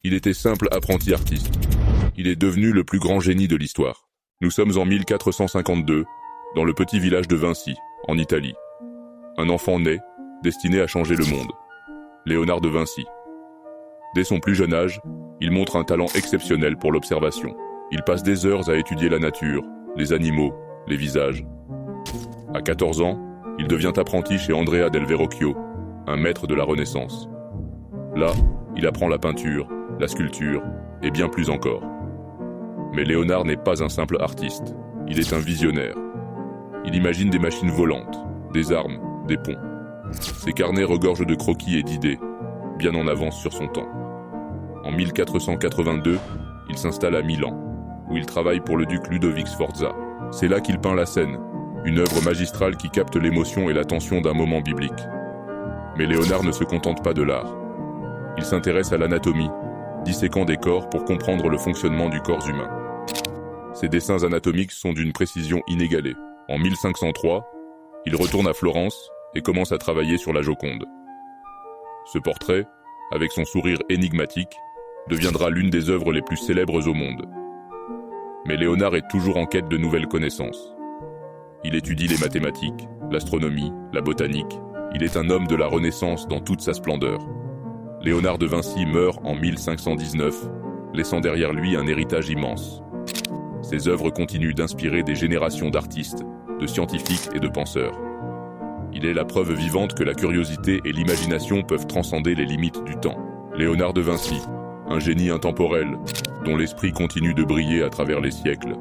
Il était simple apprenti artiste. Il est devenu le plus grand génie de l'histoire. Nous sommes en 1452, dans le petit village de Vinci, en Italie. Un enfant naît, destiné à changer le monde. Léonard de Vinci. Dès son plus jeune âge, il montre un talent exceptionnel pour l'observation. Il passe des heures à étudier la nature, les animaux, les visages. À 14 ans, il devient apprenti chez Andrea del Verrocchio, un maître de la Renaissance. Là, il apprend la peinture, la sculpture et bien plus encore. Mais Léonard n'est pas un simple artiste, il est un visionnaire. Il imagine des machines volantes, des armes, des ponts. Ses carnets regorgent de croquis et d'idées, bien en avance sur son temps. En 1482, il s'installe à Milan, où il travaille pour le duc Ludovic Sforza. C'est là qu'il peint la scène, une œuvre magistrale qui capte l'émotion et l'attention d'un moment biblique. Mais Léonard ne se contente pas de l'art. Il s'intéresse à l'anatomie, disséquant des corps pour comprendre le fonctionnement du corps humain. Ses dessins anatomiques sont d'une précision inégalée. En 1503, il retourne à Florence et commence à travailler sur la Joconde. Ce portrait, avec son sourire énigmatique, deviendra l'une des œuvres les plus célèbres au monde. Mais Léonard est toujours en quête de nouvelles connaissances. Il étudie les mathématiques, l'astronomie, la botanique. Il est un homme de la Renaissance dans toute sa splendeur. Léonard de Vinci meurt en 1519, laissant derrière lui un héritage immense. Ses œuvres continuent d'inspirer des générations d'artistes, de scientifiques et de penseurs. Il est la preuve vivante que la curiosité et l'imagination peuvent transcender les limites du temps. Léonard de Vinci, un génie intemporel, dont l'esprit continue de briller à travers les siècles.